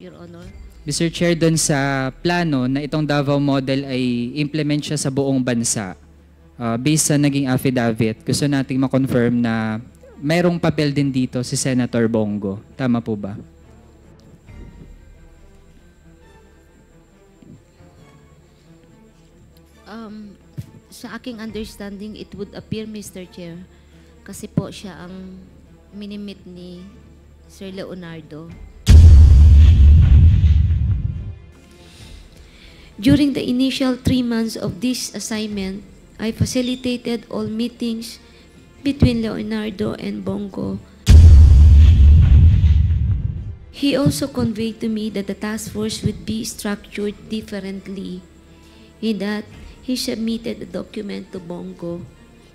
Your Honor. Mr. Chair, doon sa plano na itong Davao model ay implement siya sa buong bansa. Based sa naging affidavit, gusto nating ma-confirm na mayroong papel din dito si Senator Bongo. Tama po ba? Sa aking understanding, it would appear, Mr. Chair, kasi po siya ang minimit ni Sir Leonardo. During the initial 3 months of this assignment, I facilitated all meetings between Leonardo and Bongo. He also conveyed to me that the task force would be structured differently, in that he submitted a document to Bongo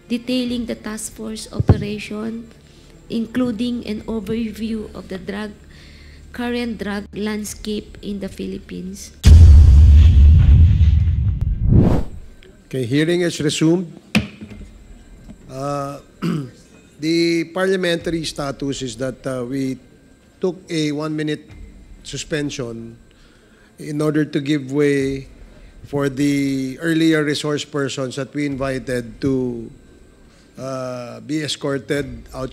detailing the task force operation, including an overview of the current drug landscape in the Philippines. Okay, hearing is resumed. The parliamentary status is that we took a 1-minute suspension in order to give way for the earlier resource persons that we invited to be escorted out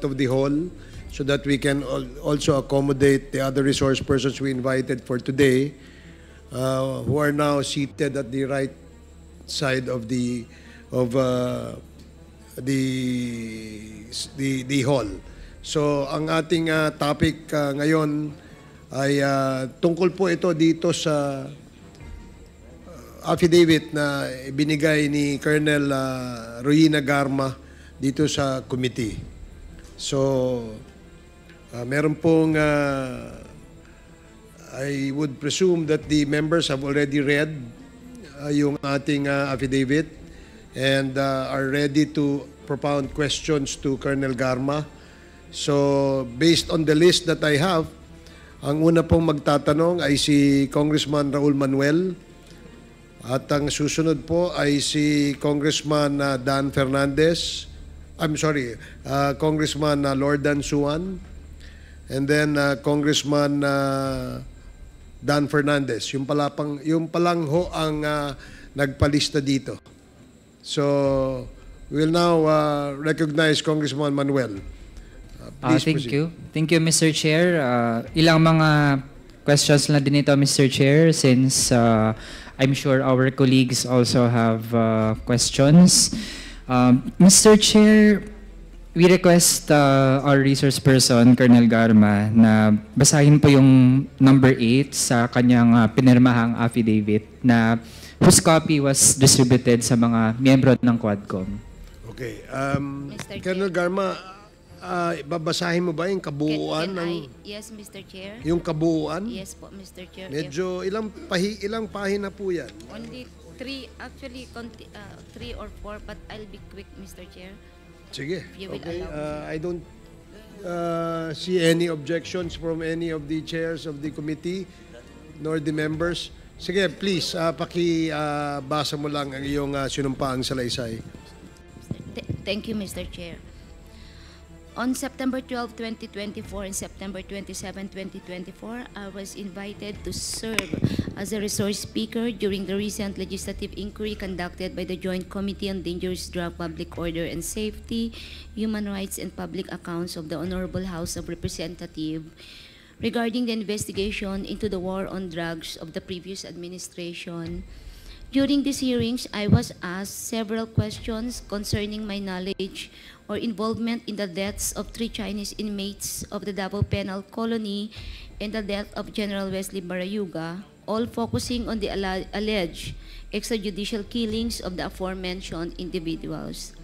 of the hall, so that we can also accommodate the other resource persons we invited for today, who are now seated at the right side of the hall. So ang ating topic ngayon ay tungkol po ito dito sa affidavit na binigay ni Colonel Royina Garma dito sa committee. So meron pong I would presume that the members have already read yung ating affidavit and are ready to propound questions to Colonel Garma. So based on the list that I have, ang una pong magtatanong ay si Congressman Raul Manuel, at ang susunod po ay si Congressman Dan Fernandez. Congressman Lordan Suan, and then Congressman Dan Fernandez. Yung palang ho ang nagpalista dito. So we'll now recognize Congressman Manuel. Please Thank proceed. you. Thank you, Mr. Chair. Ilang mga questions lang din ito, Mr. Chair, since I'm sure our colleagues also have questions. Mr. Chair, we request our resource person, Colonel Garma, na basahin po yung number 8 sa kanyang pinirmahang affidavit na whose copy was distributed sa mga miyembro ng Quadcom. Okay. Colonel Garma, babasahin mo ba yung kabuuan ng... Yes, Mr. Chair. Yung kabuuan? Yes po, Mr. Chair. Medyo ilang pahina po yan? Only 3, actually 3 or 4, but I'll be quick, Mr. Chair. Sige. If you will Okay. allow me. I don't see any objections from any of the chairs of the committee nor the members. Sige, please, pakibasa mo lang ang iyong sinumpaang salaysay. Thank you, Mr. Chair. On September 12, 2024 and September 27, 2024, I was invited to serve as a resource speaker during the recent legislative inquiry conducted by the Joint Committee on Dangerous Drug, Public Order and Safety, Human Rights and Public Accounts of the Honorable House of Representatives regarding the investigation into the war on drugs of the previous administration. During these hearings, I was asked several questions concerning my knowledge or involvement in the deaths of 3 Chinese inmates of the Davao Penal Colony and the death of General Wesley Barayuga, all focusing on the alleged extrajudicial killings of the aforementioned individuals.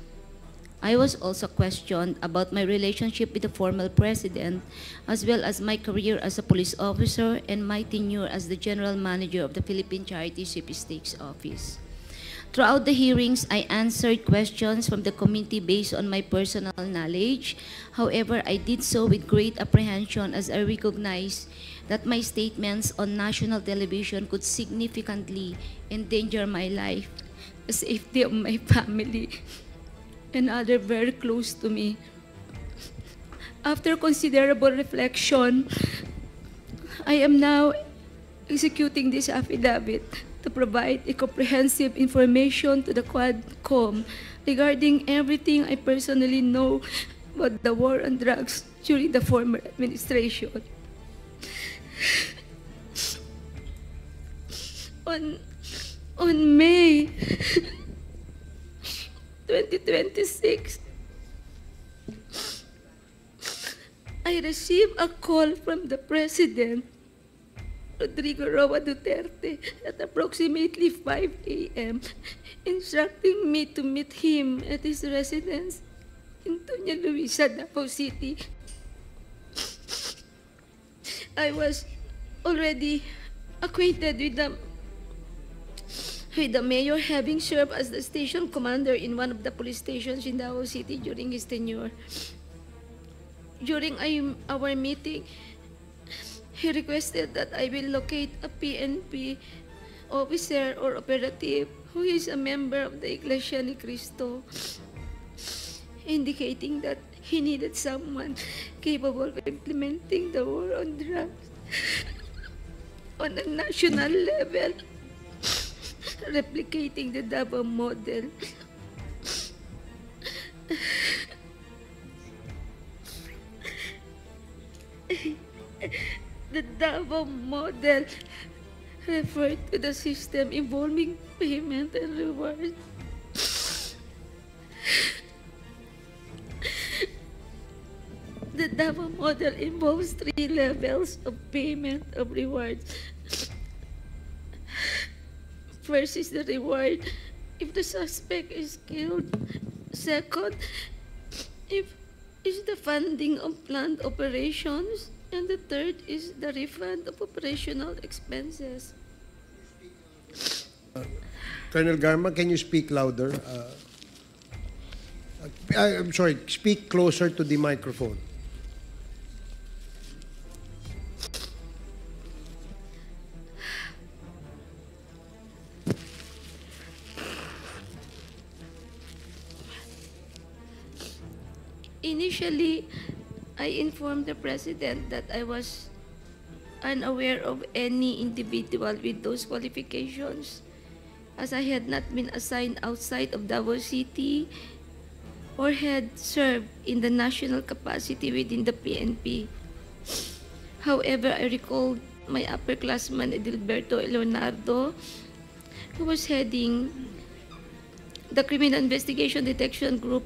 I was also questioned about my relationship with the former president, as well as my career as a police officer and my tenure as the general manager of the Philippine Charity Sweepstakes Office. Throughout the hearings, I answered questions from the committee based on my personal knowledge. However, I did so with great apprehension as I recognized that my statements on national television could significantly endanger my life, the safety of my family, and others very close to me. After considerable reflection, I am now executing this affidavit to provide a comprehensive information to the Quadcom regarding everything I personally know about the war on drugs during the former administration. On May 2026, I received a call from the President, Rodrigo Roa Duterte, at approximately 5 a.m., instructing me to meet him at his residence in Doña Luisa, Davao City. I was already acquainted with the mayor, having served as the station commander in one of the police stations in Davao City during his tenure. During our meeting, he requested that I will locate a PNP officer or operative who is a member of the Iglesia Ni Cristo, indicating that he needed someone capable of implementing the war on drugs on a national level, replicating the Davao model. The Davao model referred to the system involving payment and reward. The Davao model involves 3 levels of payment of rewards. First is the reward if the suspect is killed. Second, if is the funding of planned operations. And the third is the refund of operational expenses. Colonel Garma, can you speak louder? I'm sorry, speak closer to the microphone. Initially, I informed the President that I was unaware of any individual with those qualifications, as I had not been assigned outside of Davao City or had served in the national capacity within the PNP. However, I recalled my upperclassman Edilberto Leonardo, who was heading the Criminal Investigation Detection Group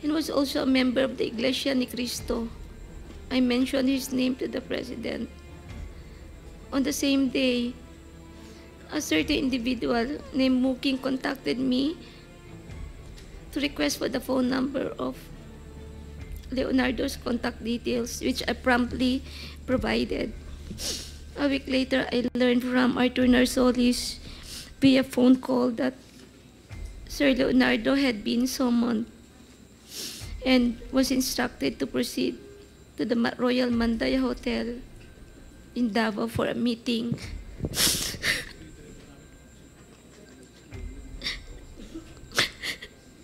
and was also a member of the Iglesia Ni Cristo. I mentioned his name to the President. On the same day, a certain individual named Muking contacted me to request for the phone number of Leonardo's contact details, which I promptly provided. A week later, I learned from Arthur Narsolis via phone call that Sir Leonardo had been summoned and was instructed to proceed to the Royal Mandaya Hotel in Davao for a meeting.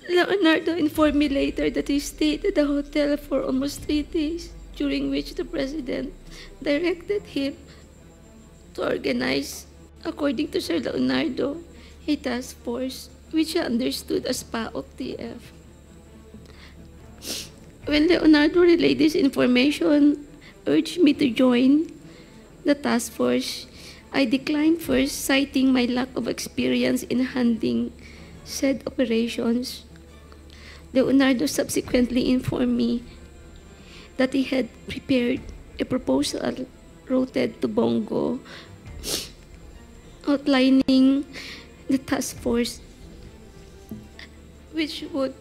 Leonardo informed me later that he stayed at the hotel for almost 3 days, during which the President directed him to organize, according to Sir Leonardo, a task force which he understood as PAOK-TF. When Leonardo relayed this information, urged me to join the task force, I declined first, citing my lack of experience in handling said operations. Leonardo subsequently informed me that he had prepared a proposal routed to Bongo outlining the task force, which would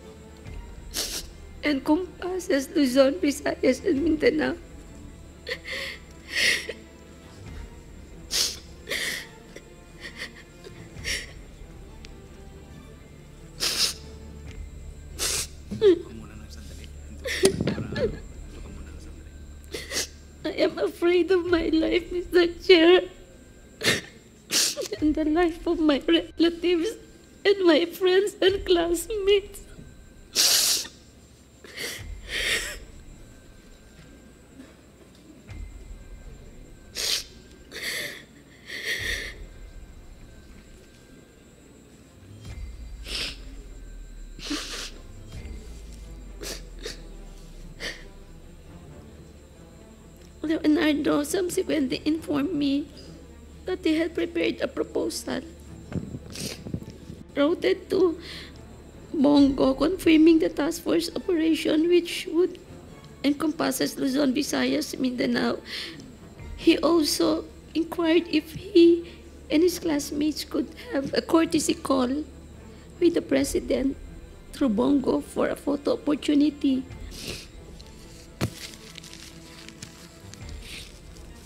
encompasses Luzon, Visayas, and Mindanao. I am afraid of my life, Mr. Chair, and the life of my relatives and my friends and classmates. Leonardo subsequently informed me that they had prepared a proposal routed to Bongo confirming the task force operation which would encompasses Luzon, Visayas, Mindanao. He also inquired if he and his classmates could have a courtesy call with the president through Bongo for a photo opportunity.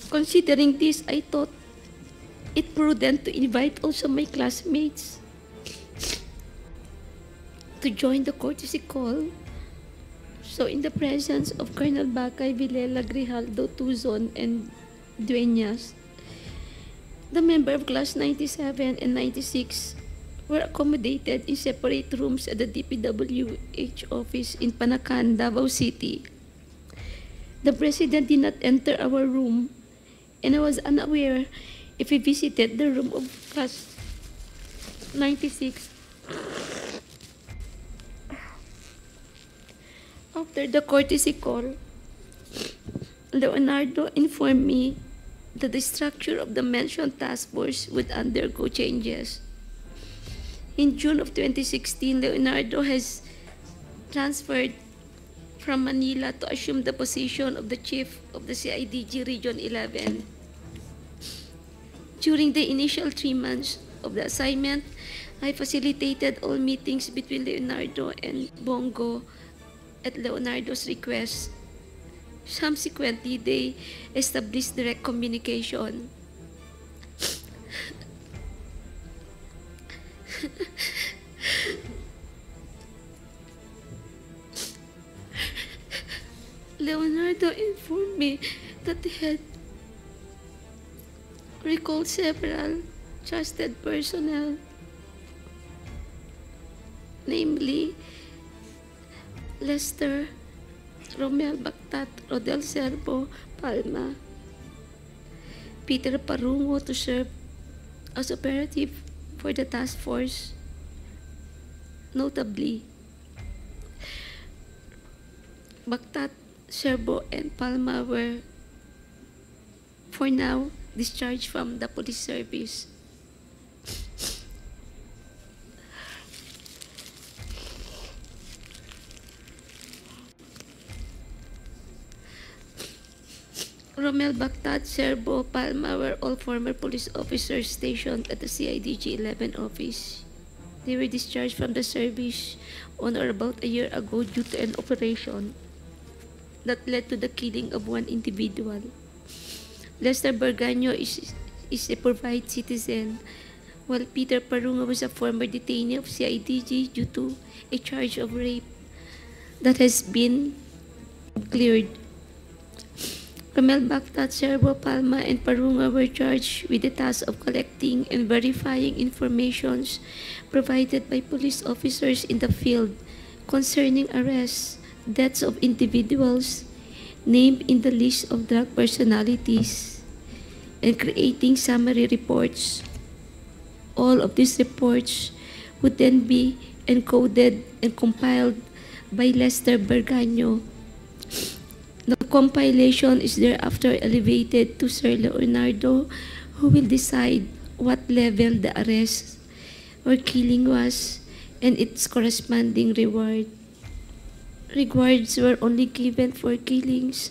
Considering this, I thought it prudent to invite also my classmates to join the courtesy call. So in the presence of Colonel Bacay, Villela, Grijaldo, Tuzon, and Dueñas, the member of class 97 and 96 were accommodated in separate rooms at the DPWH office in Panacan, Davao City. The president did not enter our room, and I was unaware if he visited the room of class 96. After the courtesy call, Leonardo informed me that the structure of the mentioned task force would undergo changes. In June of 2016, Leonardo has transferred from Manila to assume the position of the chief of the CIDG Region 11. During the initial 3 months of the assignment, I facilitated all meetings between Leonardo and Bongo at Leonardo's request. Subsequently, they established direct communication. Leonardo informed me that he had recalled several trusted personnel, namely Lester, Romel Bactat, Rodel Serbo, Palma, Peter Parungo to serve as operative for the task force. Notably, Bactat, Serbo, and Palma were, for now, discharged from the police service. Romel Bactat, Serbo, Palma were all former police officers stationed at the CIDG 11 office. They were discharged from the service on or about a year ago due to an operation that led to the killing of one individual. Lester Berganyo is a provide citizen, while Peter Parunga was a former detainee of CIDG due to a charge of rape that has been cleared. Romel Bactat, Serbo, Palma, and Parunga were charged with the task of collecting and verifying informations provided by police officers in the field concerning arrests, deaths of individuals named in the list of drug personalities, and creating summary reports. All of these reports would then be encoded and compiled by Lester Berganyo. The compilation is thereafter elevated to Sir Leonardo, who will decide what level the arrest or killing was and its corresponding reward. Rewards were only given for killings,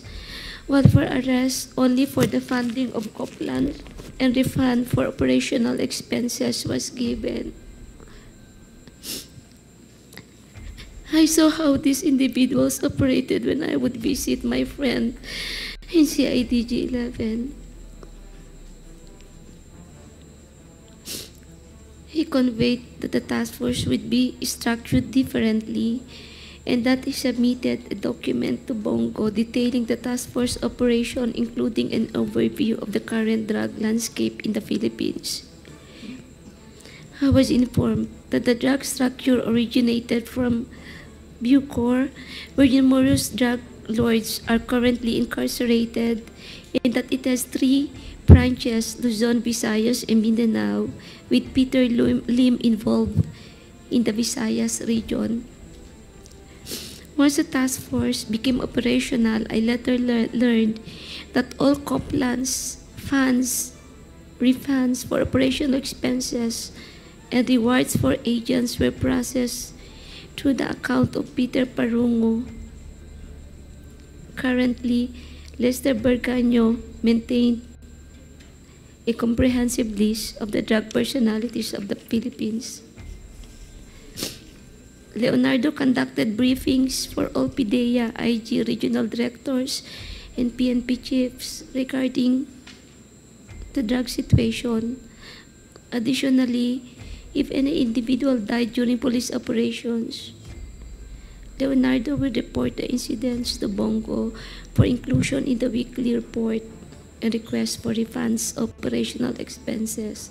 while for arrests only for the funding of Copland, and refund for operational expenses was given. I saw how these individuals operated when I would visit my friend in CIDG 11. He conveyed that the task force would be structured differently and that he submitted a document to Bongo detailing the task force operation, including an overview of the current drug landscape in the Philippines. I was informed that the drug structure originated from Bucor, where numerous drug lords are currently incarcerated, and that it has 3 branches, Luzon, Visayas, and Mindanao, with Peter Lim involved in the Visayas region. Once the task force became operational, I later learned that all compliance funds, refunds for operational expenses, and rewards for agents were processed through the account of Peter Parungo. Currently, Lester Berganyo maintained a comprehensive list of the drug personalities of the Philippines. Leonardo conducted briefings for all PIDEA, IG regional directors, and PNP chiefs regarding the drug situation. Additionally, if any individual died during police operations, Leonardo will report the incidents to Bongo for inclusion in the weekly report and request for refunds of operational expenses.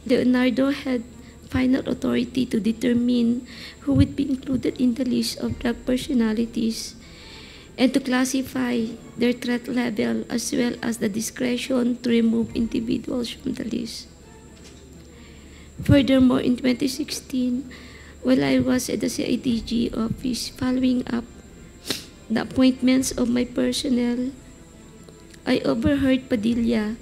Leonardo had final authority to determine who would be included in the list of drug personalities and to classify their threat level, as well as the discretion to remove individuals from the list. Furthermore, in 2016, while I was at the CIDG office following up the appointments of my personnel, I overheard Padilla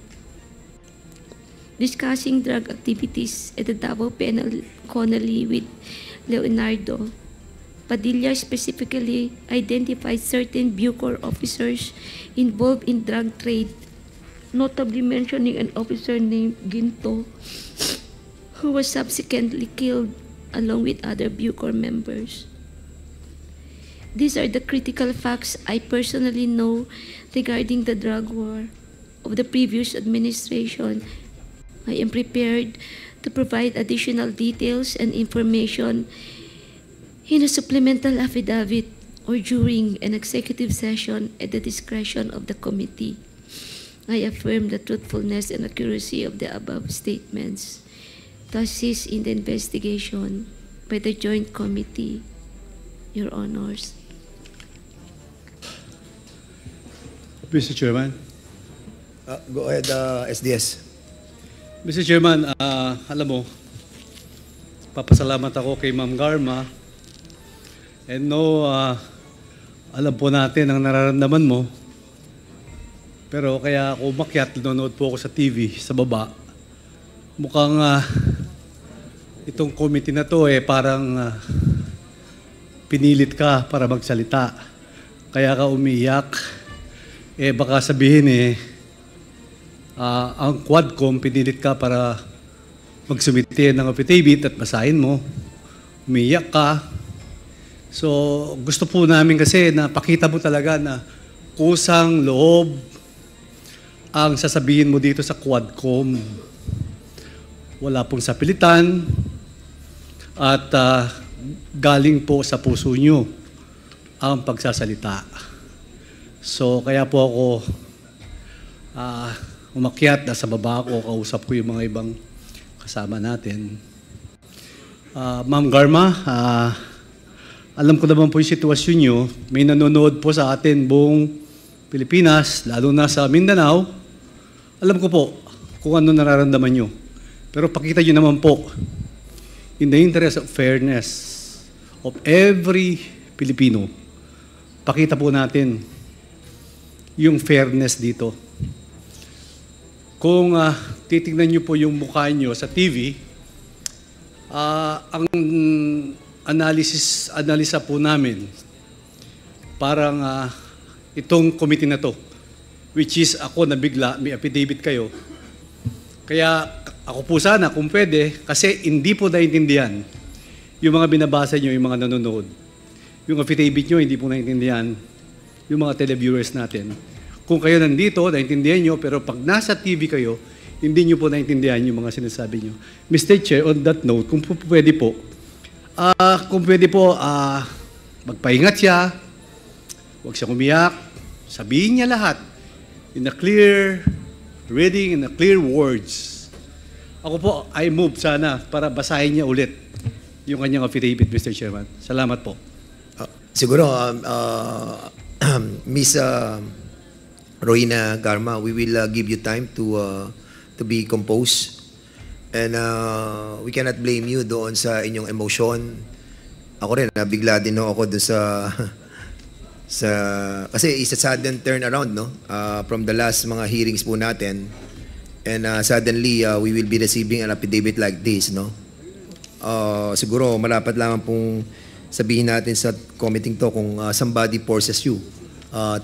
discussing drug activities at the Davao Penal Colony with Leonardo. Padilla specifically identified certain Bucor officers involved in drug trade, notably mentioning an officer named Ginto, who was subsequently killed along with other Bucor members. These are the critical facts I personally know regarding the drug war of the previous administration. I am prepared to provide additional details and information in a supplemental affidavit or during an executive session at the discretion of the committee. I affirm the truthfulness and accuracy of the above statements to assist in the investigation by the Joint Committee, Your Honors. Mr. Chairman. Go ahead, SDS. Mr. Chairman, alam mo, papasalamat ako kay Ma'am Garma. And no, alam po natin ang nararamdaman mo. Pero kaya ako umakyat, nanonood po ako sa TV, sa baba. Mukhang itong committee na to parang pinilit ka para magsalita. Kaya ka umiyak. Baka sabihin ang Quadcom, pinilit ka para magsumite ng affidavit at basahin mo. Umiyak ka. So, gusto po namin kasi na pakita mo talaga na kusang loob ang sasabihin mo dito sa Quadcom. Wala pong sapilitan at galing po sa puso nyo ang pagsasalita. So, kaya po ako umakyat, nasa baba ako, kausap ko yung mga ibang kasama natin. Ma'am Garma, alam ko naman po yung sitwasyon nyo. May nanonood po sa atin buong Pilipinas, lalo na sa Mindanao. Alam ko po kung ano nararamdaman nyo. Pero pakita nyo naman po, in the interest of fairness of every Pilipino, pakita po natin yung fairness dito. Kung titignan nyo po yung mukha nyo sa TV, ang analisa po namin, parang itong committee na to, which is ako na bigla, may affidavit kayo. Kaya ako po sana, kung pwede, kasi hindi po naintindihan yung mga binabasa nyo, yung mga nanonood. Yung affidavit nyo, hindi po naintindihan yung mga televiewers natin. Kung kayo nandito, naintindihan nyo, pero pag nasa TV kayo, hindi nyo po naintindihan yung mga sinasabi nyo. Mr. Chair, on that note, kung pwede po, magpahingat siya, huwag siya umiyak, sabihin niya lahat in a clear reading, in a clear words. Ako po, I move sana para basahin niya ulit yung kanyang affidavit, Mr. Chairman. Salamat po. Siguro, Ms. Roina Garma, we will give you time to be composed. And we cannot blame you doon sa inyong emotion. ako rin, nabigla din ako dun sa kasi it's a sudden turnaround, no? From the last mga hearings po natin, and suddenly we will be receiving an affidavit like this, no? Siguro malapat lamang pong sabihin natin sa committee to kung somebody forces you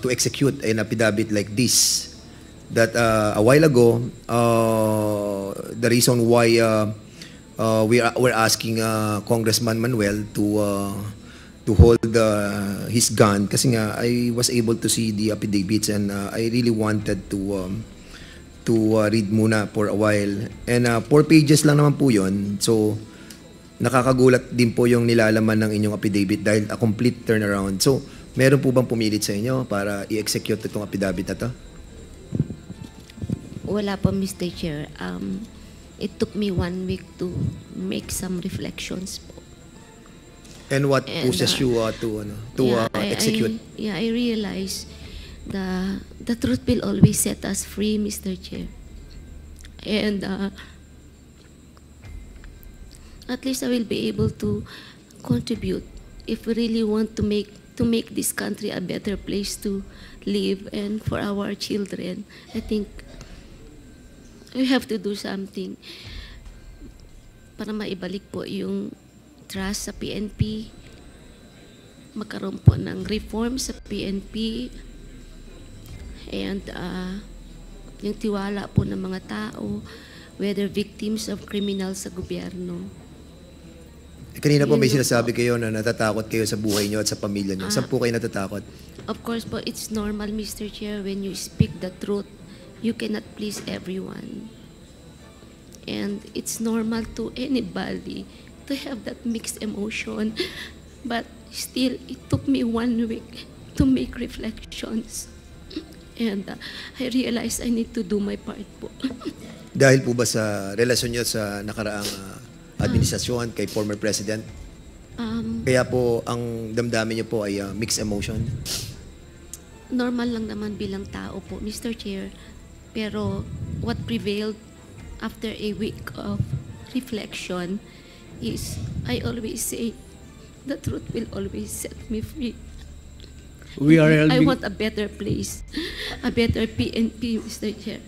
to execute an affidavit like this. That a while ago, the reason why we're asking Congressman Manuel to hold his gun kasi nga I was able to see the affidavits and I really wanted to read muna for a while. And 4 pages lang naman po yun. So, nakakagulat din po yung nilalaman ng inyong affidavit dahil a complete turnaround. So, meron po bang pumilit sa inyo para i-execute itong affidavit na to? Wala po, Mr. Chair. It took me 1 week to make some reflections po. And what pushes you to execute? I realize the truth will always set us free, Mr. Chair. And at least I will be able to contribute if we really want to make this country a better place to live and for our children. I think we have to do something para maibalik po yung trust sa PNP, magkaroon po ng reform sa PNP, and yung tiwala po ng mga tao, whether victims of criminals sa gobyerno. Kanina po may Yun sinasabi kayo na natatakot kayo sa buhay nyo at sa pamilya nyo. Saan po kayo natatakot? Of course po, it's normal, Mr. Chair, when you speak the truth, you cannot please everyone. And it's normal to anybody to have that mixed emotion. But still, it took me 1 week to make reflections. And I realized I need to do my part po. Dahil po ba sa relasyon nyo sa nakaraang administrasyon kay former president? Kaya po ang damdamin nyo po ay mixed emotion? Normal lang naman bilang tao po, Mr. Chair. Pero what prevailed after a week of reflection is, I always say, the truth will always set me free. I want a better place, a better PNP, Mr. Chair.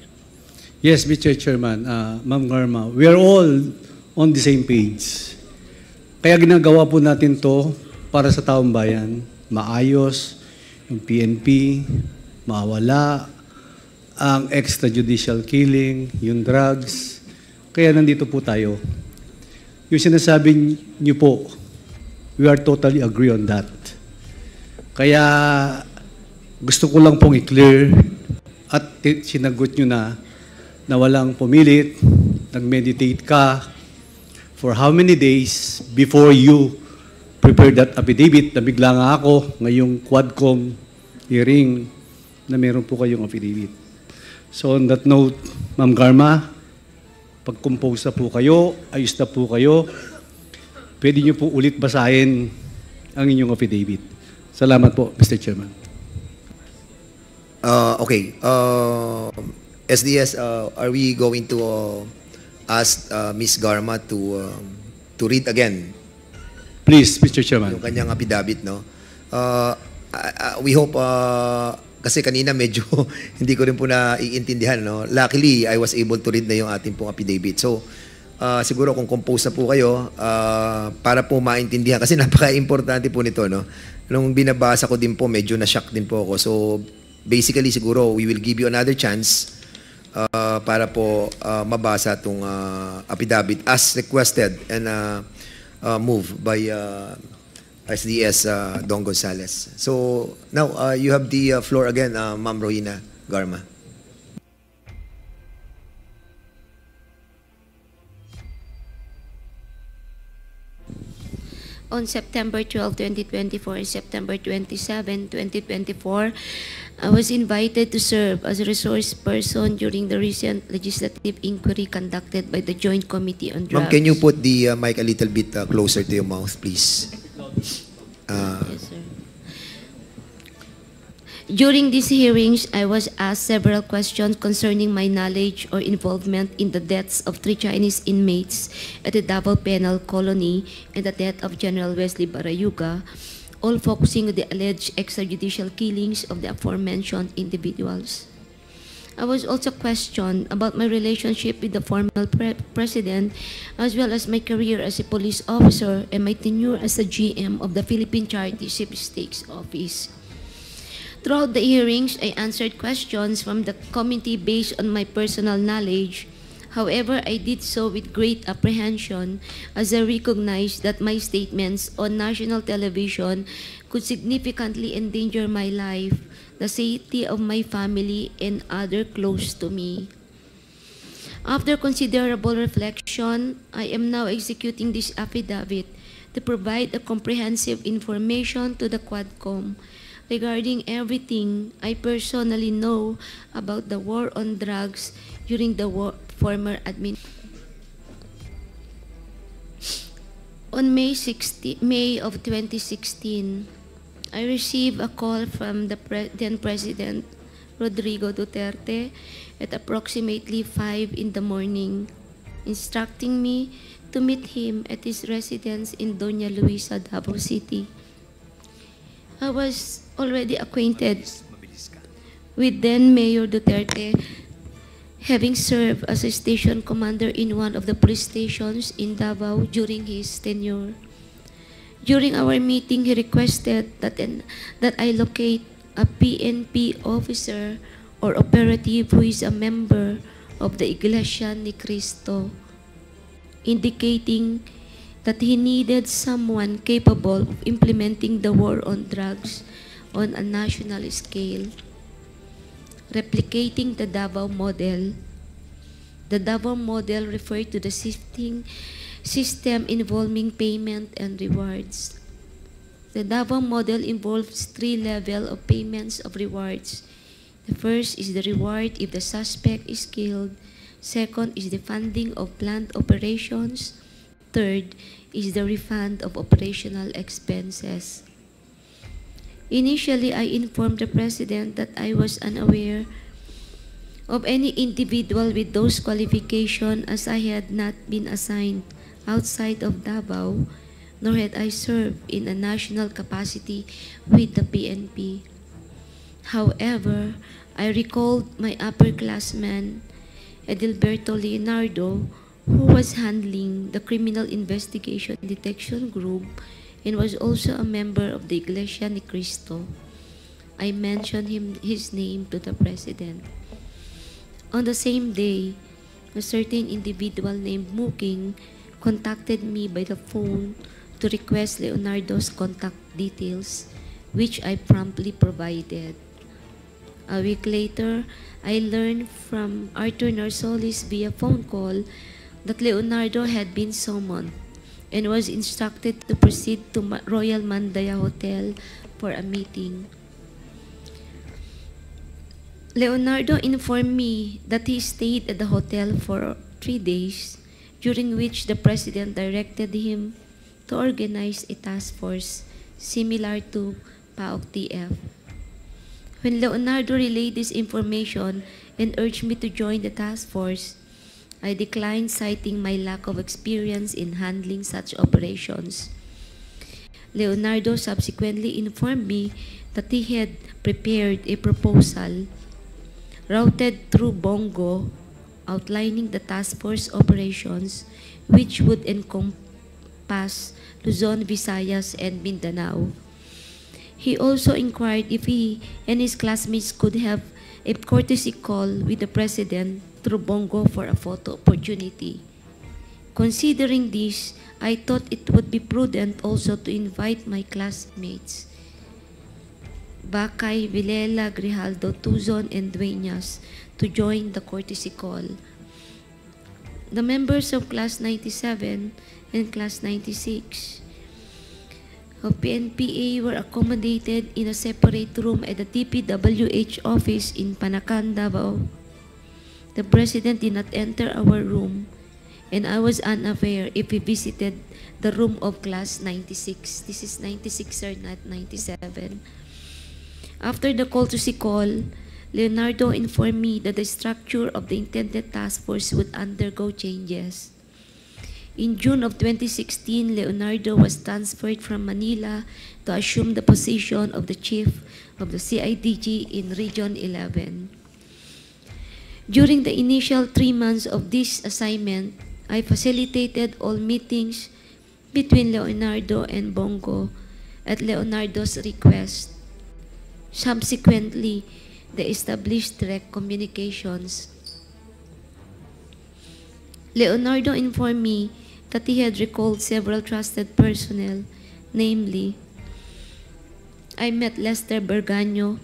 Yes, Mr. Chairman, Ma'am Garma, we are all on the same page. Kaya ginagawa po natin to para sa taong bayan, maayos, yung PNP, mawala, ang extrajudicial killing, yung drugs. Kaya nandito po tayo. Yung sinasabi niyo po, we are totally agree on that. Kaya gusto ko lang pong i-clear at sinagot nyo na walang pumilit, nag-meditate ka for how many days before you prepared that affidavit. Nabigla nga ako ngayong Quadcom hearing na meron po kayong affidavit. So on that note, Ma'am Garma, pag-compose na po kayo, ayos na po kayo, pwede nyo po ulit basahin ang inyong affidavit. Salamat po, Mr. Chairman. Okay. SDS, are we going to ask Ms. Garma to read again Please, Mr. Chairman. yung kanyang affidavit, no? We hope, kasi kanina medyo hindi ko rin po naiintindihan, no? Luckily, I was able to read na yung ating pong affidavit. So, siguro kung compose na po kayo, para po maintindihan, kasi napaka-importante po nito, no? Nung binabasa ko din po, medyo na-shock din po ako. So, basically, siguro, we will give you another chance para po mabasa itong affidavit as requested and moved by SDS Don Gonzales. So, now, you have the floor again, Ma'am Rohina Garma. On September 12, 2024 and September 27, 2024, I was invited to serve as a resource person during the recent legislative inquiry conducted by the Joint Committee on Drugs. Ma'am, can you put the mic a little bit closer to your mouth, please? Yes, sir. During these hearings, I was asked several questions concerning my knowledge or involvement in the deaths of 3 Chinese inmates at the Davao Penal Colony and the death of General Wesley Barayuga, all focusing on the alleged extrajudicial killings of the aforementioned individuals. I was also questioned about my relationship with the former president, as well as my career as a police officer and my tenure as a GM of the Philippine Charity Sweepstakes Office. Throughout the hearings, I answered questions from the committee based on my personal knowledge. However, I did so with great apprehension as I recognized that my statements on national television could significantly endanger my life, the safety of my family, and others close to me. After considerable reflection, I am now executing this affidavit to provide a comprehensive information to the Quadcom regarding everything I personally know about the war on drugs during the former administration. On May of 2016, I received a call from the then President Rodrigo Duterte at approximately 5 in the morning, instructing me to meet him at his residence in Doña Luisa, Davao City. I was already acquainted with then Mayor Duterte, having served as a station commander in one of the police stations in Davao during his tenure. During our meeting, he requested that I locate a PNP officer or operative who is a member of the Iglesia ni Cristo, indicating that he needed someone capable of implementing the war on drugs on a national scale, replicating the Davao model. The Davao model referred to the system involving payment and rewards. The Davao model involves 3 levels of payments of rewards. The first is the reward if the suspect is killed. Second is the funding of planned operations. Third is the refund of operational expenses. Initially, I informed the President that I was unaware of any individual with those qualifications, as I had not been assigned outside of Davao, nor had I served in a national capacity with the PNP. However, I recalled my upperclassman, Edilberto Leonardo, who was handling the Criminal Investigation Detection Group and was also a member of the Iglesia ni Cristo. I mentioned his name to the President. On the same day, a certain individual named Muking contacted me by the phone to request Leonardo's contact details, which I promptly provided. A week later, I learned from Arthur Narsolis via phone call that Leonardo had been summoned and was instructed to proceed to Royal Mandaya Hotel for a meeting. Leonardo informed me that he stayed at the hotel for 3 days, during which the President directed him to organize a task force similar to PAOK-TF. When Leonardo relayed this information and urged me to join the task force, I declined, citing my lack of experience in handling such operations. Leonardo subsequently informed me that he had prepared a proposal routed through Bongo outlining the task force operations, which would encompass Luzon, Visayas, and Mindanao. He also inquired if he and his classmates could have a courtesy call with the President through Bongo for a photo opportunity. Considering this, I thought it would be prudent also to invite my classmates, Bakay, Villela, Grijaldo, Tuzon, and Dueñas, to join the courtesy call. The members of Class 97 and Class 96 of PNPA were accommodated in a separate room at the DPWH office in Panacan, Davao. The President did not enter our room, and I was unaware if he visited the room of Class 96. This is 96, sir, not 97. After the call to Sicol, Leonardo informed me that the structure of the intended task force would undergo changes. In June of 2016, Leonardo was transferred from Manila to assume the position of the chief of the CIDG in Region 11. During the initial 3 months of this assignment, I facilitated all meetings between Leonardo and Bongo at Leonardo's request. Subsequently, they established direct communications. Leonardo informed me that he had recalled several trusted personnel, namely, I met Lester Berganyo,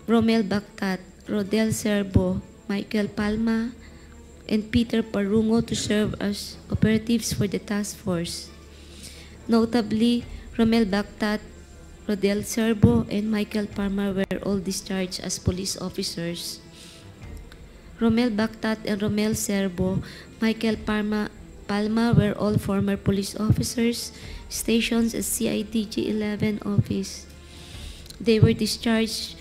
Romel Bactat, Rodel Serbo, Michael Palma, and Peter Parungo to serve as operatives for the task force. Notably, Romel Bactat, Rodel Serbo, and Michael Palma were all discharged as police officers. Romel Bactat and Romel Serbo, Michael Palma were all former police officers stationed at CIDG 11 office. They were discharged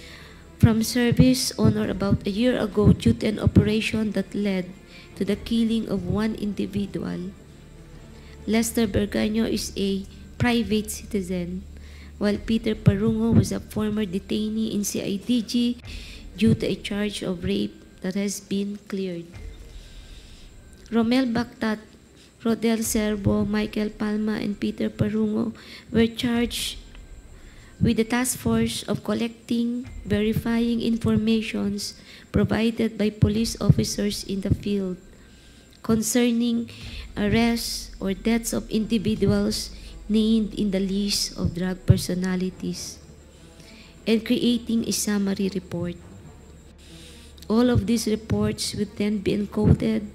from service on or about a year ago due to an operation that led to the killing of one individual. Lester Berganyo is a private citizen, while Peter Parungo was a former detainee in CIDG due to a charge of rape that has been cleared. Romel Bactat, Rodel Serbo, Michael Palma, and Peter Parungo were charged with the task force of collecting, verifying informations provided by police officers in the field concerning arrests or deaths of individuals named in the list of drug personalities, and creating a summary report. All of these reports would then be encoded,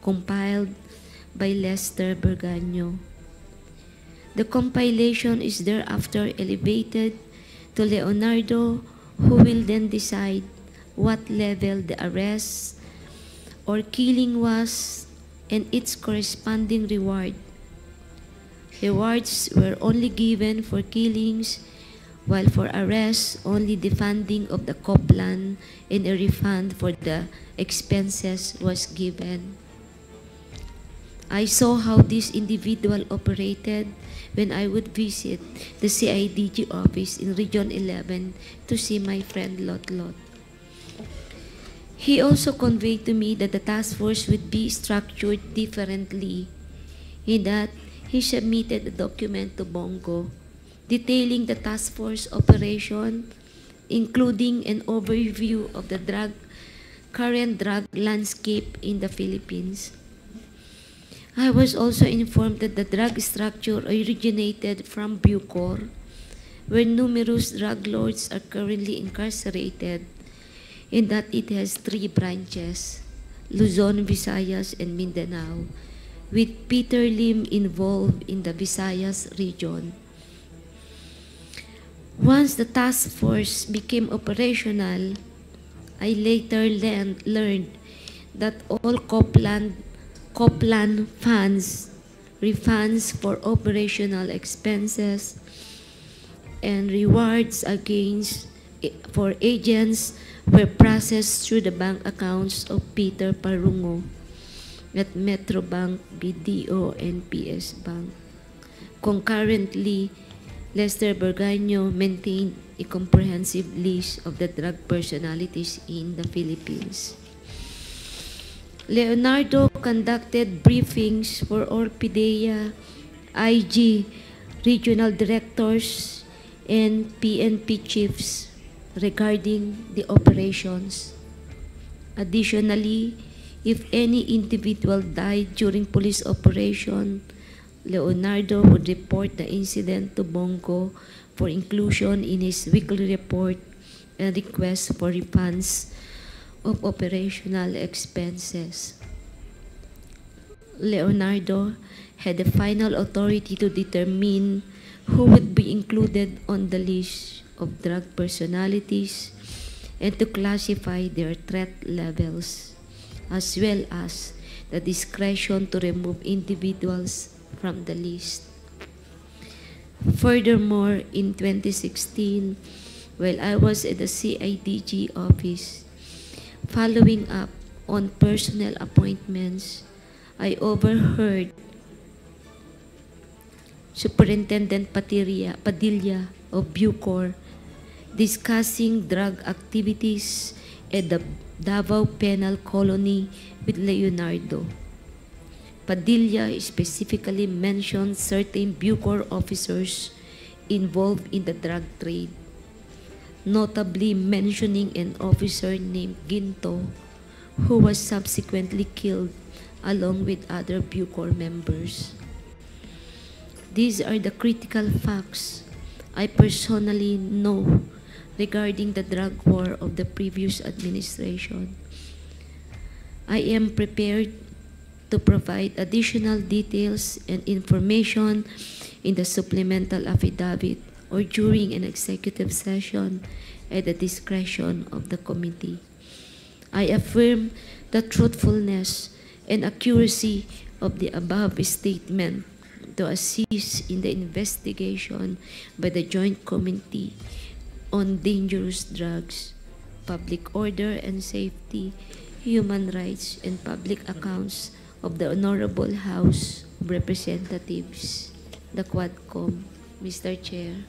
compiled by Lester Berganyo. The compilation is thereafter elevated to Leonardo, who will then decide what level the arrest or killing was and its corresponding reward. Rewards were only given for killings, while for arrests, only the funding of the COPLAN and a refund for the expenses was given. I saw how this individual operated when I would visit the CIDG office in Region 11 to see my friend Lot Lot. He also conveyed to me that the task force would be structured differently, in that he submitted a document to Bongo detailing the task force operation, including an overview of the current drug landscape in the Philippines. I was also informed that the drug structure originated from Bucor, where numerous drug lords are currently incarcerated, and that it has 3 branches, Luzon, Visayas, and Mindanao, with Peter Lim involved in the Visayas region. Once the task force became operational, I later learned that all COPLAN funds, refunds for operational expenses, and rewards for agents were processed through the bank accounts of Peter Parungo at Metrobank, BDO, and PS Bank. Concurrently, Lester Berganyo maintained a comprehensive list of the drug personalities in the Philippines. Leonardo conducted briefings for all PDEA, IG, regional directors, and PNP chiefs regarding the operations. Additionally, if any individual died during police operation, Leonardo would report the incident to Bongo for inclusion in his weekly report and request for refunds of operational expenses. Leonardo had the final authority to determine who would be included on the list of drug personalities and to classify their threat levels, as well as the discretion to remove individuals from the list. Furthermore, in 2016, while I was at the CIDG office. Following up on personnel appointments, I overheard Superintendent Padilla of Bucor discussing drug activities at the Davao Penal Colony with Leonardo. Padilla specifically mentioned certain Bucor officers involved in the drug trade, notably mentioning an officer named Ginto, who was subsequently killed along with other Bucor members. These are the critical facts I personally know regarding the drug war of the previous administration. I am prepared to provide additional details and information in the supplemental affidavit or during an executive session at the discretion of the committee. I affirm the truthfulness and accuracy of the above statement to assist in the investigation by the Joint Committee on Dangerous Drugs, Public Order and Safety, Human Rights, and Public Accounts of the Honorable House of Representatives, the Quadcom. Mr. Chair.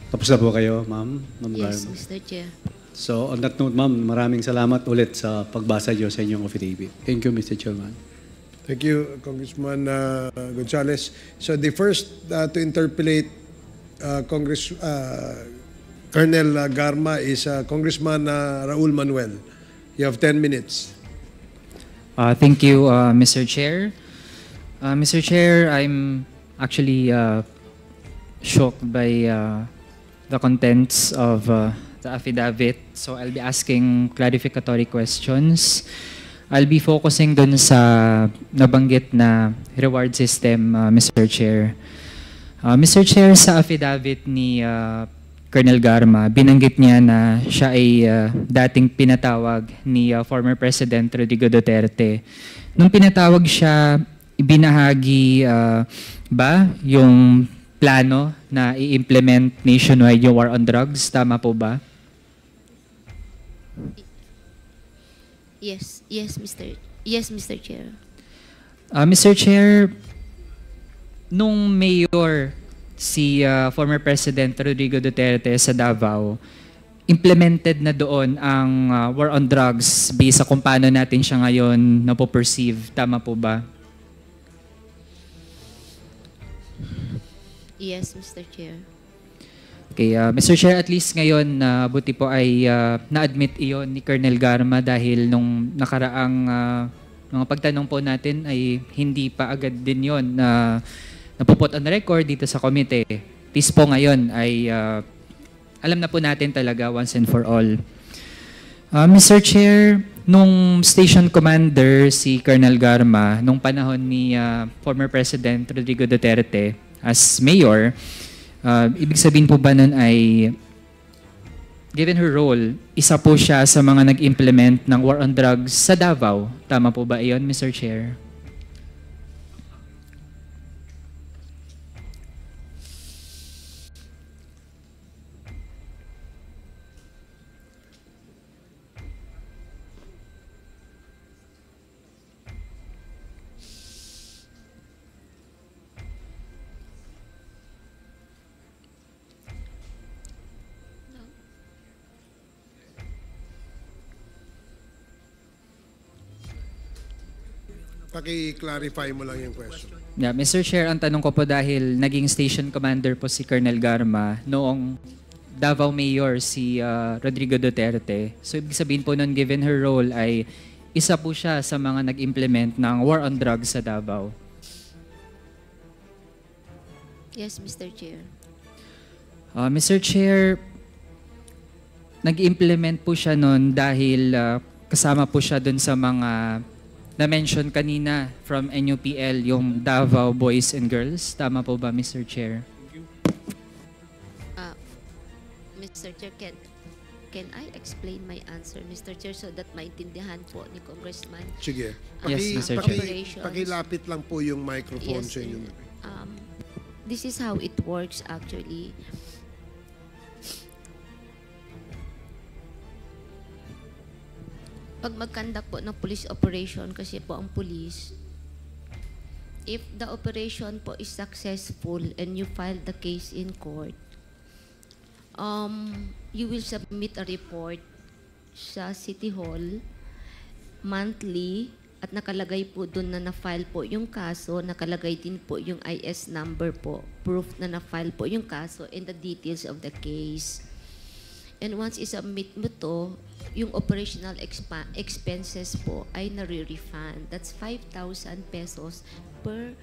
Tapos na po kayo, ma'am? Yes, Garma? Mr. Chair. So on that note, ma'am, maraming salamat ulit sa pagbasa niyo sa inyong affidavit. Thank you, Mr. Chairman. Thank you, Congressman Gonzales. So the first to interpolate Colonel Garma is Congressman Raul Manuel. You have 10 minutes. Thank you, Mr. Chair. Mr. Chair, I'm actually shocked by the contents of the affidavit. So I'll be asking clarificatory questions. I'll be focusing dun sa nabanggit na reward system, Mr. Chair. Mr. Chair, sa affidavit ni Colonel Garma, binanggit niya na siya ay dating pinatawag ni former President Rodrigo Duterte. Nung pinatawag siya, ibinahagi ba yung plano na i-implement nationwide yung war on drugs? Tama po ba? Yes, Mr. Chair. Mr. Chair, nung mayor si former President Rodrigo Duterte sa Davao, implemented na doon ang war on drugs based sa kung paano natin siya ngayon napoperceive. Tama po ba? Yes, Mr. Chair. Okay, Mr. Chair, at least ngayon, buti po ay na-admit iyon ni Colonel Garma dahil nung nakaraang mga pagtanong po natin ay hindi pa agad din yon na napuput on record dito sa komite. At least po ngayon ay alam na po natin talaga once and for all. Mr. Chair, nung station commander si Colonel Garma, nung panahon ni former President Rodrigo Duterte as mayor, ibig sabihin po ba nun ay, given her role, isa po siya sa mga nag-implement ng war on drugs sa Davao. Tama po ba iyon, Mr. Chair? Paki-clarify mo lang yung question. Yeah, Mr. Chair, ang tanong ko po dahil naging station commander po si Colonel Garma noong Davao Mayor si Rodrigo Duterte. So ibig sabihin po nun, given her role, ay isa po siya sa mga nag-implement ng war on drugs sa Davao. Yes, Mr. Chair. Mr. Chair, nag-implement po siya nun dahil kasama po siya dun sa mga na-mention kanina from NUPL, yung Davao Boys and Girls. Tama po ba, Mr. Chair? Mr. Chair, can I explain my answer, Mr. Chair, so that maintindihan po ni Congressman? Sige. Yes, Mr. Chair. Pakilapit lang po yung microphone Yes, sa inyo. this is how it works actually. Pag mag-conduct po ng police operation, kasi po ang police, if the operation po is successful and you file the case in court, you will submit a report sa City Hall monthly at nakalagay po doon na na-file po yung kaso, nakalagay din po yung IS number po, proof na na-file po yung kaso and the details of the case. And once isubmit mo to, yung operational expenses po ay nare-refund. That's 5,000 pesos per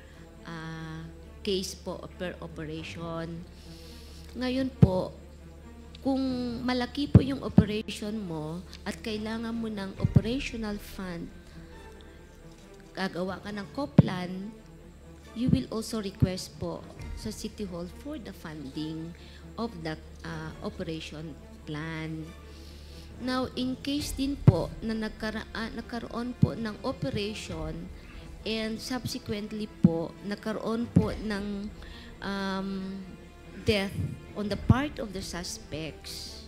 case po, per operation. Ngayon po, kung malaki po yung operation mo at kailangan mo ng operational fund, gagawa ka ng co-plan, you will also request po sa City Hall for the funding of the operation plan. Now, in case din po na nagkaroon po ng operation and subsequently po nagkaroon po ng death on the part of the suspects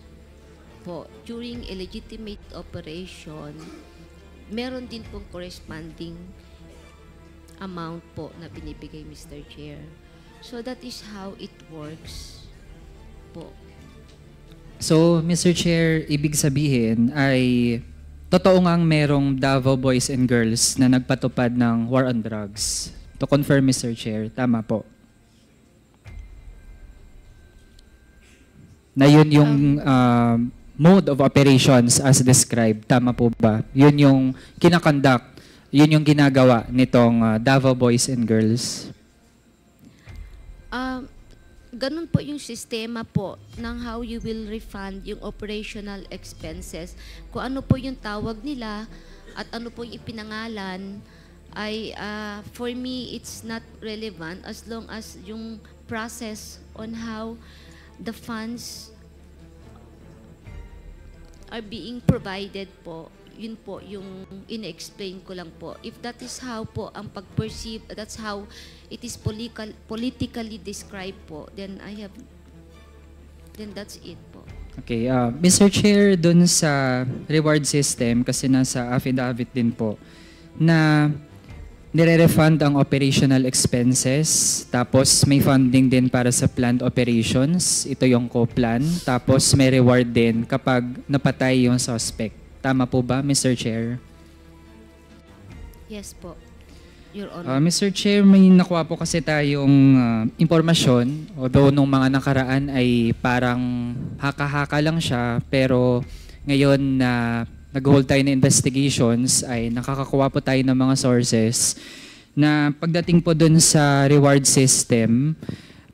po during a legitimate operation, meron din pong corresponding amount po na binibigay, Mr. Chair. So that is how it works po. So, Mr. Chair, ibig sabihin ay totoo ngang merong Davao Boys and Girls na nagpatupad ng war on drugs. To confirm, Mr. Chair, tama po. Na yun yung mode of operations as described. Tama po ba? Yun yung kinakonduct, yun yung ginagawa nitong Davao Boys and Girls. Ganun po yung sistema po ng how you will refund yung operational expenses. Kung ano po yung tawag nila at ano po yung ipinangalan ay for me it's not relevant as long as yung process on how the funds are being provided po, yun po yung ina-explain ko lang po. If that is how po ang pag-perceive, that's how it is politically described po, then that's it po. Okay, Mr. Chair, dun sa reward system, kasi nasa affidavit din po, na nire-refund ang operational expenses, tapos may funding din para sa planned operations, ito yung co-plan, tapos may reward din kapag napatay yung suspect. Tama po ba, Mr. Chair? Yes po, Your Honor. Mr. Chair, may nakuha po kasi tayong impormasyon, although nung mga nakaraan ay parang haka-haka lang siya, pero ngayon na nag-hold tayo na investigations ay nakakakuha po tayo ng mga sources na pagdating po dun sa reward system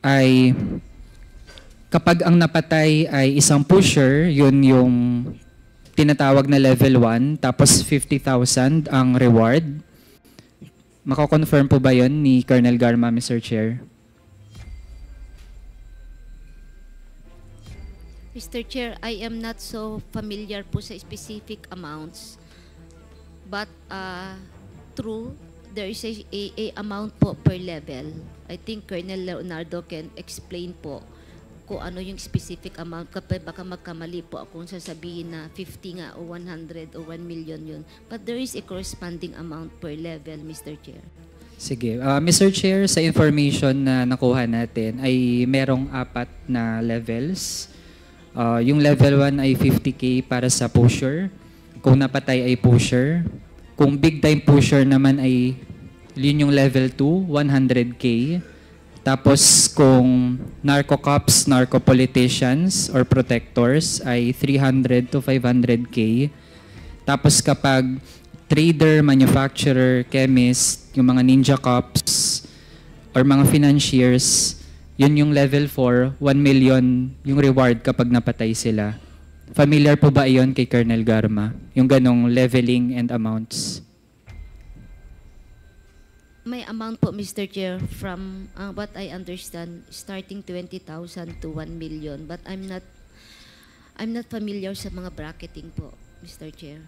ay kapag ang napatay ay isang pusher, yun yung tinatawag na level 1, tapos 50,000 ang reward. Mako-confirm po ba yun ni Colonel Garma, Mr. Chair? Mr. Chair, I am not so familiar po sa specific amounts, but true, there is a amount po per level. I think Colonel Leonardo can explain po kung ano yung specific amount, kapag baka magkamali po akong sasabihin na 50 nga o 100 o 1 million yun. But there is a corresponding amount per level, Mr. Chair. Sige. Mr. Chair, sa information na nakuha natin ay merong 4 na levels. Yung level 1 ay 50K para sa pusher. Kung napatay ay pusher. Kung big time pusher naman ay yun yung level 2, 100K. Tapos kung narco-cops, narco-politicians, or protectors ay 300 to 500K. Tapos kapag trader, manufacturer, chemist, yung mga ninja cops, or mga financiers, yun yung level 4, 1 million yung reward kapag napatay sila. Familiar po ba iyon kay Colonel Garma? Yung ganong leveling and amounts? May amount po, Mr. Chair, from what I understand, starting 20,000 to 1 million. But I'm not familiar sa mga bracketing po, Mr. Chair.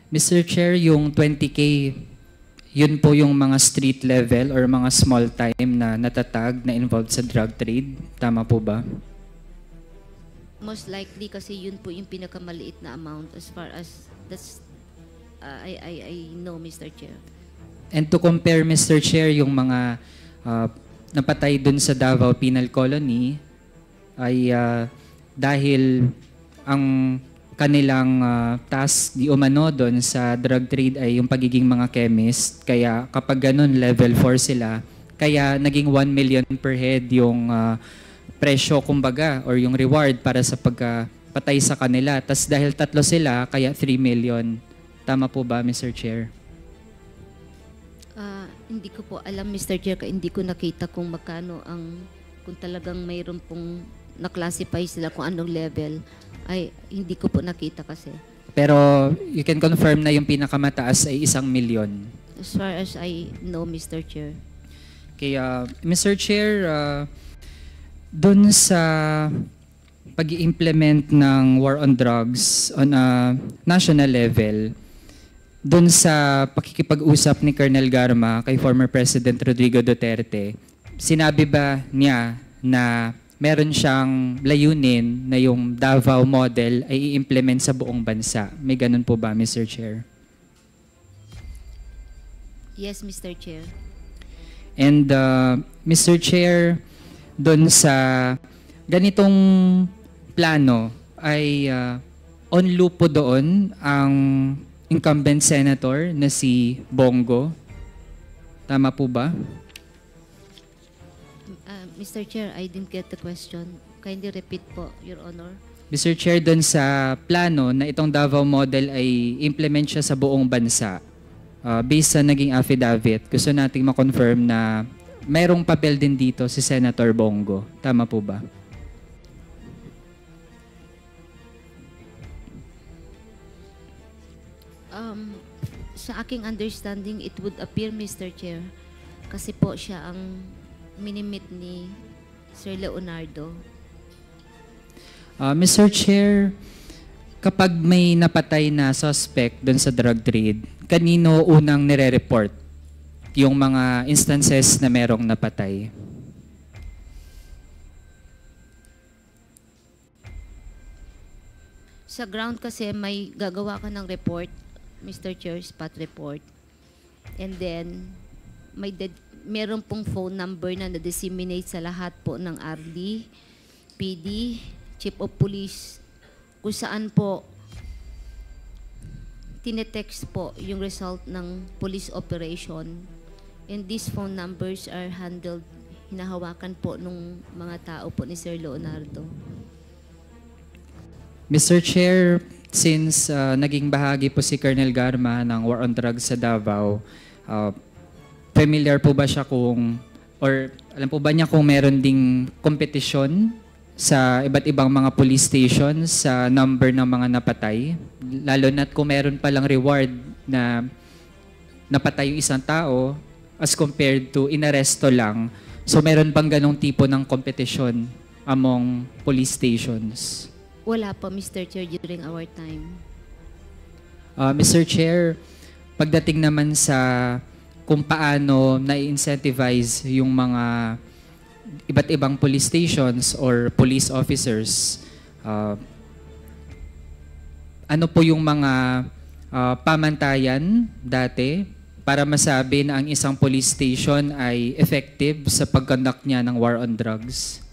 Mr. Chair, yung 20K, yun po yung mga street level or mga small time na natatag na involved sa drug trade. Tama po ba? Most likely kasi yun po yung pinakamaliit na amount as far as that's I know, Mr. Chair. And to compare, Mr. Chair, yung mga napatay dun sa Davao Penal Colony ay dahil ang kanilang task di umano doon sa drug trade ay yung pagiging mga chemist. Kaya kapag ganun, level 4 sila. Kaya naging 1 million per head yung presyo, kumbaga, or yung reward para sa pagpatay sa kanila. Tas dahil 3 sila, kaya 3 million. Tama po ba, Mr. Chair? Hindi ko po alam, Mr. Chair, hindi ko nakita kung magkano kung talagang mayroon pong na-classify sila kung anong level. Ay, hindi ko po nakita kasi. Pero you can confirm na yung pinakamataas ay 1 million. As far as I know, Mr. Chair. Kaya, Mr. Chair, dun sa pag-i-implement ng war on drugs on a national level, dun sa pakikipag-usap ni Colonel Garma kay former President Rodrigo Duterte, sinabi ba niya na meron siyang layunin na yung Davao model ay i-implement sa buong bansa? May ganun po ba, Mr. Chair? Yes, Mr. Chair. And Mr. Chair, doon sa ganitong plano ay on loop po doon ang incumbent senator na si Bongo. Tama po ba? Mr. Chair, I didn't get the question. Kindly repeat po, Your Honor. Mr. Chair, doon sa plano na itong Davao model ay implement siya sa buong bansa, based sa naging affidavit, gusto nating ma-confirm na mayroong papel din dito si Senator Bongo. Tama po ba? Sa aking understanding, it would appear, Mr. Chair, kasi po siya ang minimit ni Sir Leonardo. Mr. Chair, kapag may napatay na suspect doon sa drug trade, kanino unang nire-report yung mga instances na merong napatay? Sa ground kasi may gagawa ka ng report, Mr. Chair, spot report. And then, meron pong phone number na na-disseminate sa lahat po ng RD, PD, Chief of Police, kung saan po tinetext po yung result ng police operation. And these phone numbers are handled, hinahawakan po nung mga tao po ni Sir Leonardo. Mr. Chair, since naging bahagi po si Colonel Garma ng War on Drugs sa Davao, familiar po ba siya or alam po ba niya kung meron ding kompetisyon sa iba't ibang mga police stations sa number ng mga napatay? Lalo na't kung meron palang reward na napatay yung isang tao as compared to inaresto lang. So meron bang ganong tipo ng kompetisyon among police stations? Wala po, Mr. Chair, during our time. Mr. Chair, pagdating naman sa kung paano na-incentivize yung mga iba't ibang police stations or police officers, ano po yung mga pamantayan dati para masabi na ang isang police station ay effective sa pag-conduct niya ng war on drugs?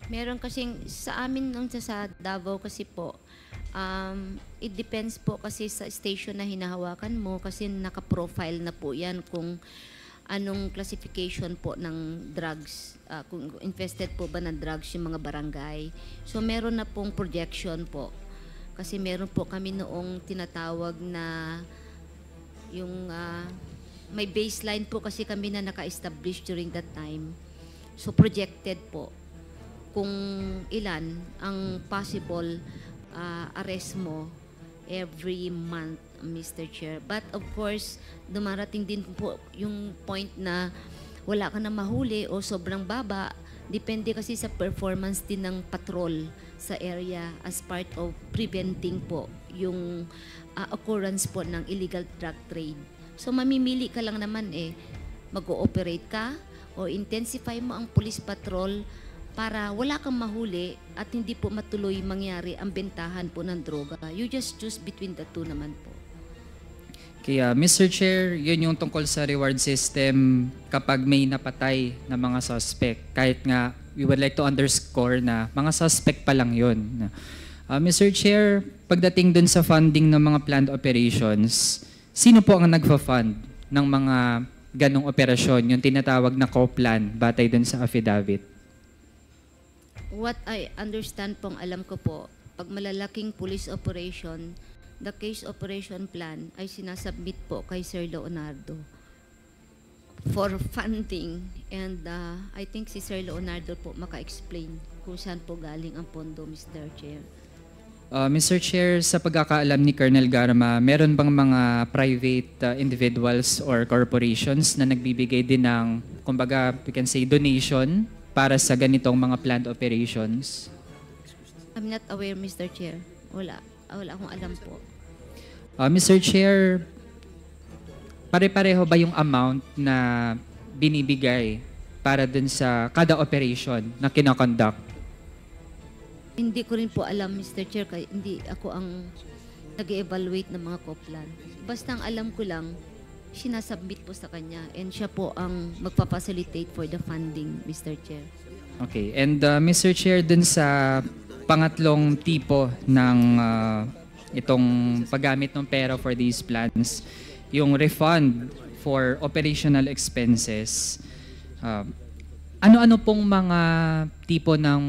Meron kasing, sa amin nung sa Davao kasi po, it depends po kasi sa station na hinahawakan mo kasi naka-profile na po yan kung anong classification po ng drugs, kung infested po ba ng drugs yung mga barangay. So meron na pong projection po. Kasi meron po kami noong tinatawag na yung may baseline po kasi kami na naka-establish during that time. So projected po kung ilan ang possible arrest mo every month, Mr. Chair. But of course, dumarating din po yung point na wala ka na mahuli o sobrang baba. Depende kasi sa performance din ng patrol sa area as part of preventing po yung occurrence po ng illegal drug trade. So mamimili ka lang naman mag-ooperate ka o intensify mo ang police patrol para wala kang mahuli at hindi po matuloy mangyari ang bentahan po ng droga. You just choose between the two naman po. Kaya, Mr. Chair, yun yung tungkol sa reward system kapag may napatay na mga suspect. Kahit nga, we would like to underscore na mga suspect pa lang yun. Mr. Chair, pagdating dun sa funding ng mga planned operations, sino po ang nagfa-fund ng mga ganong operasyon, yung tinatawag na co-plan, batay dun sa affidavit? What I understand pong alam ko po, pag malalaking police operation, the case operation plan ay sinasubmit po kay Sir Leonardo for funding. And I think si Sir Leonardo po maka-explain kung saan po galing ang pondo, Mr. Chair. Mr. Chair, sa pagkakaalam ni Colonel Garma, meron bang mga private individuals or corporations na nagbibigay din ng, kumbaga, we can say, donation para sa ganitong mga planned operations? I'm not aware, Mr. Chair. Wala akong alam po. Mr. Chair, pare-pareho ba yung amount na binibigay para dun sa kada operation na kinoconduct? Hindi ko rin po alam, Mr. Chair, kaya hindi ako ang nag-evaluate ng mga co-plan. Basta ang alam ko lang, sinasubmit po sa kanya and siya po ang magpapacilitate for the funding, Mr. Chair. Okay. And Mr. Chair, dun sa pangatlong tipo ng itong paggamit ng pera for these plans, yung refund for operational expenses, ano-ano pong mga tipo ng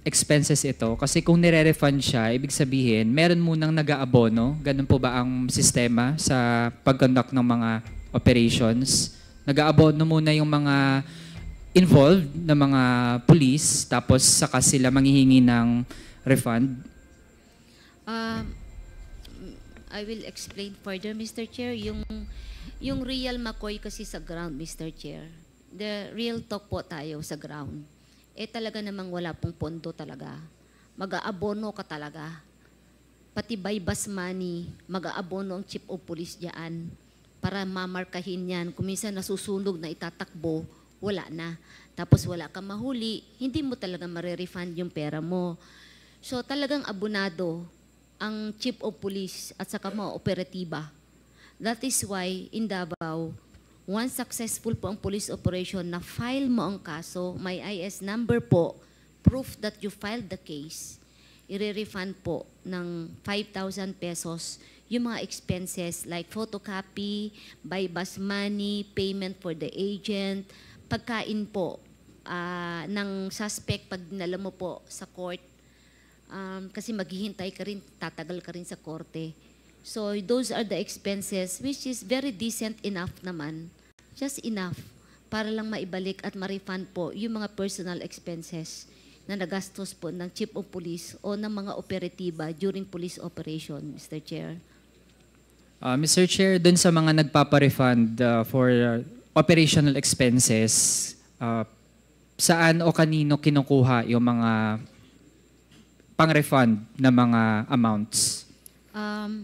expenses ito? Kasi kung nire-refund siya, ibig sabihin, meron munang nag-aabono. Ganun po ba ang sistema sa pag-conduct ng mga operations? Nag-aabono muna yung mga involved na mga police, tapos saka sila manghihingi ng refund? I will explain further, Mr. Chair. Yung real McCoy kasi sa ground, Mr. Chair. The real talk po tayo sa ground. Talaga namang wala pong pondo talaga. Mag-aabono ka talaga. Pati by bus money, mag-aabono ang chief of police diyan para mamarkahin yan. Kung minsan nasusunog na itatakbo, wala na. Tapos wala kang mahuli, hindi mo talaga marerefund yung pera mo. So talagang abonado ang chief of police at saka mga operatiba. That is why in Davao, once successful po ang police operation na file mo ang kaso, may IS number po, proof that you filed the case, i-refund po ng 5,000 pesos yung mga expenses like photocopy, buy bus money, payment for the agent, pagkain po ng suspect pag dinala mo po sa court, kasi maghihintay ka rin, tatagal ka rin sa korte. So those are the expenses which is very decent enough naman. Just enough para lang maibalik at ma-refund po yung mga personal expenses na nagastos po ng chief of police o ng mga operatiba during police operation, Mr. Chair. Mr. Chair, dun sa mga nagpapa-refund for operational expenses, saan o kanino kinukuha yung mga pang-refund na mga amounts?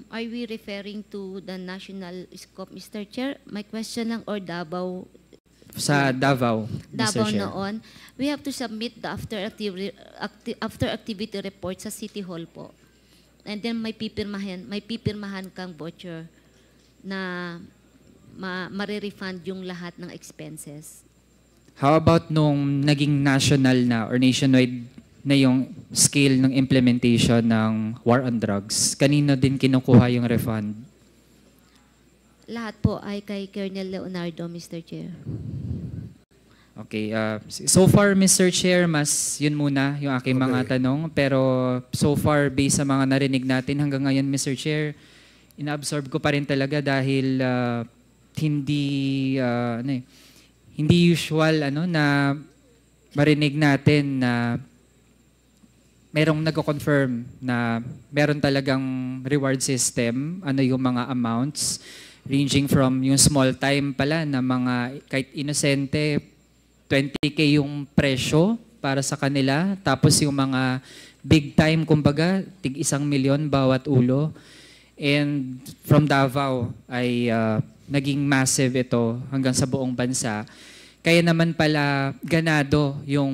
Are we referring to the national scope, Mr. Chair? My question lang, or Davao? Sa Davao, Mr. Davao Chair. noon, we have to submit the after activity report sa City Hall po. And then may pipirmahan kang voucher na ma-refund yung lahat ng expenses. How about nung naging national na or nationwide na yung scale ng implementation ng war on drugs? Kanino din kinukuha yung refund? Lahat po ay kay Colonel Leonardo, Mr. Chair. Okay. So far, Mr. Chair, mas yun muna yung aking mga tanong. Pero so far, based sa mga narinig natin hanggang ngayon, Mr. Chair, inaabsorb ko pa rin talaga dahil hindi usual na marinig natin na merong nag-confirm na meron talagang reward system, yung mga amounts, ranging from yung small time pala na mga kahit inosente, 20K yung presyo para sa kanila, tapos yung mga big time, kumbaga, tig 1 milyon bawat ulo. And from Davao ay naging massive ito hanggang sa buong bansa. Kaya naman pala ganado yung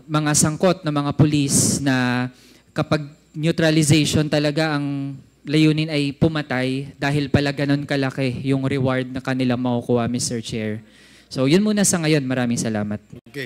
mga sangkot na mga pulis na kapag neutralization talaga ang layunin ay pumatay dahil pala ganon kalaki yung reward na kanilang makukuha, Mr. Chair. So yun muna sa ngayon. Maraming salamat. Okay.